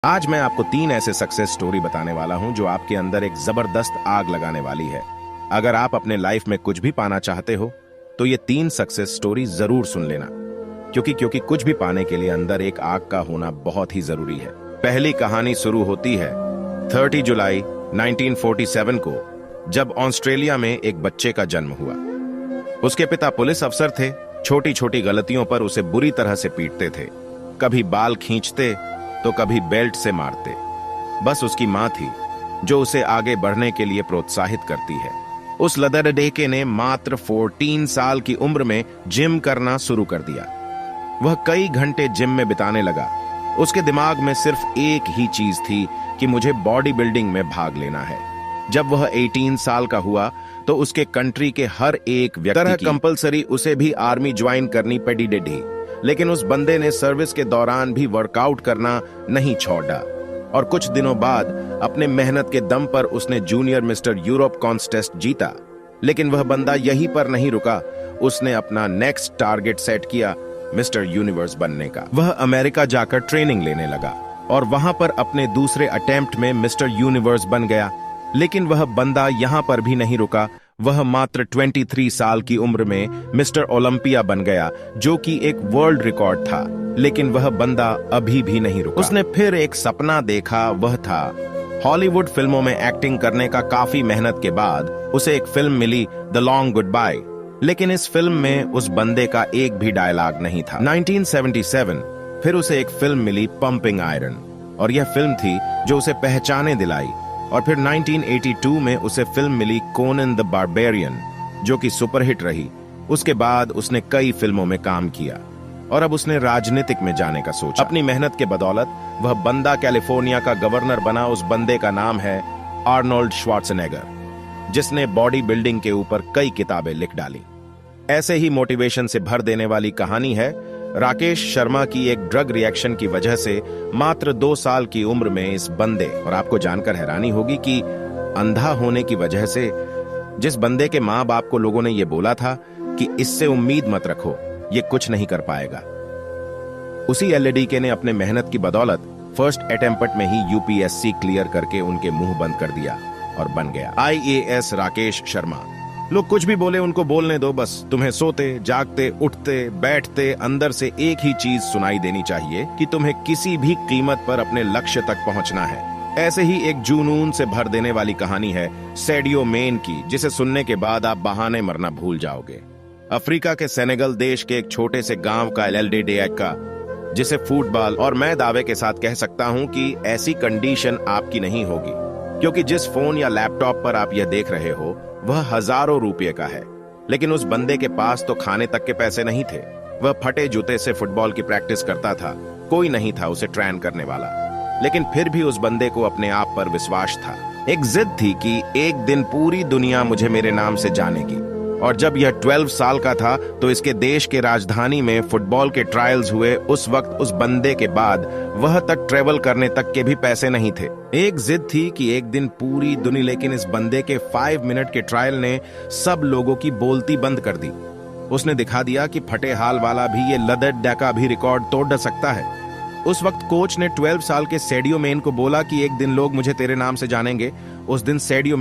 आज मैं आपको 3 ऐसे सक्सेस स्टोरी बताने वाला हूं जो आपके अंदर एक जबरदस्त आग लगाने वाली है। अगर आप अपने लाइफ में कुछ भी पाना चाहते हो तो ये 3 सक्सेस स्टोरी जरूर सुन लेना, क्योंकि कुछ भी पाने के लिए अंदर एक आग का होना बहुत ही जरूरी है। पहली कहानी शुरू होती है 30 जुलाई 1947 को, जब ऑस्ट्रेलिया में एक बच्चे का जन्म हुआ। उसके पिता पुलिस अफसर थे। छोटी छोटी गलतियों पर उसे बुरी तरह से पीटते थे, कभी बाल खींचते तो कभी बेल्ट से मारते। बस उसकी मां थी जो उसे आगे बढ़ने के लिए प्रोत्साहित करती है। उस लदरडेके ने मात्र 14 साल की उम्र में जिम करना शुरू कर दिया। वह कई घंटे जिम में बिताने लगा। उसके दिमाग में सिर्फ एक ही चीज थी कि मुझे बॉडी बिल्डिंग में भाग लेना है। जब वह 18 साल का हुआ तो उसके कंट्री के हर एक व्यक्ति की कंपलसरी उसे भी आर्मी ज्वाइन करनी पड़ी डेढ़ी। लेकिन उस बंदे ने सर्विस के दौरान भी वर्कआउट करना नहीं छोड़ा और कुछ दिनों बाद अपने मेहनत के दम पर उसने जूनियर मिस्टर यूरोप कॉन्टेस्ट जीता। लेकिन वह बंदा यहीं पर नहीं रुका। उसने अपना नेक्स्ट टारगेट सेट किया, मिस्टर यूनिवर्स बनने का। वह अमेरिका जाकर ट्रेनिंग लेने लगा और वहां पर अपने दूसरे अटेम्प्ट में मिस्टर यूनिवर्स बन गया। लेकिन वह बंदा यहां पर भी नहीं रुका। वह मात्र 23 साल की उम्र में मिस्टर ओलंपिया बन गया, जो कि एक वर्ल्ड रिकॉर्ड था। लेकिन वह बंदा अभी भी नहीं रुका। उसने फिर एक सपना देखा, वह था हॉलीवुड फिल्मों में एक्टिंग करने का। काफी मेहनत के बाद उसे एक फिल्म मिली, द लॉन्ग गुड बाय। लेकिन इस फिल्म में उस बंदे का एक भी डायलॉग नहीं था। 1977 फिर उसे एक फिल्म मिली, पंपिंग आयरन, और यह फिल्म थी जो उसे पहचाने दिलाई। और फिर 1982 में उसे फिल्म मिली कोनन द बारबेरियन, जो कि सुपरहिट रही। उसके बाद उसने कई फिल्मों में काम किया और अब उसने राजनीतिक में जाने का सोचा। अपनी मेहनत के बदौलत वह बंदा कैलिफोर्निया का गवर्नर बना। उस बंदे का नाम है आर्नोल्ड श्वार्ज़नेगर, जिसने बॉडी बिल्डिंग के ऊपर कई किताबें लिख डाली। ऐसे ही मोटिवेशन से भर देने वाली कहानी है राकेश शर्मा की एक ड्रग रिएक्शन की वजह से मात्र 2 साल की उम्र में इस बंदे, और आपको जानकर हैरानी होगी कि अंधा होने की वजह से जिस बंदे के मां बाप को लोगों ने यह बोला था कि इससे उम्मीद मत रखो, ये कुछ नहीं कर पाएगा, उसी एलडीके ने अपने मेहनत की बदौलत फर्स्ट अटेम्प्ट में ही यूपीएससी क्लियर करके उनके मुंह बंद कर दिया और बन गया आईएएस राकेश शर्मा। लोग कुछ भी बोले उनको बोलने दो, बस तुम्हें सोते जागते उठते बैठते अंदर से एक ही चीज सुनाई देनी चाहिए कि तुम्हें किसी भी कीमत पर अपने लक्ष्य तक पहुंचना है। ऐसे ही एक जुनून से भर देने वाली कहानी है सैडियो मेन की, जिसे सुनने के बाद आप बहाने मरना भूल जाओगे। अफ्रीका के सेनेगल देश के एक छोटे से गांव का एलएलडीडेक का, जिसे फुटबॉल, और मैं दावे के साथ कह सकता हूं कि ऐसी कंडीशन आपकी नहीं होगी, क्योंकि जिस फोन या लैपटॉप पर आप यह देख रहे हो वह हजारों रुपये का है। लेकिन उस बंदे के पास तो खाने तक के पैसे नहीं थे। वह फटे जूते से फुटबॉल की प्रैक्टिस करता था। कोई नहीं था उसे ट्रेन करने वाला। लेकिन फिर भी उस बंदे को अपने आप पर विश्वास था। एक जिद थी कि एक दिन पूरी दुनिया मुझे मेरे नाम से जानेगी। और जब यह 12 साल का था तो इसके देश के राजधानी में फुटबॉल के ट्रायल्स हुए। उस वक्त उस बंदे के बाद वह तक ट्रेवल करने तक के भी पैसे नहीं थे। एक जिद थी कि एक दिन पूरी दुनिया, लेकिन इस बंदे के 5 मिनट के ट्रायल ने सब लोगों की बोलती बंद कर दी। उसने दिखा दिया कि फटे हाल वाला भी ये लदड़ डैका भी रिकॉर्ड तोड़ सकता है। उस वक्त कोच ने 12 साल के सैडियो मेन को बोला कि एक दिन लोग मुझे तेरे नाम से जानेंगे। उस दिन सैडियो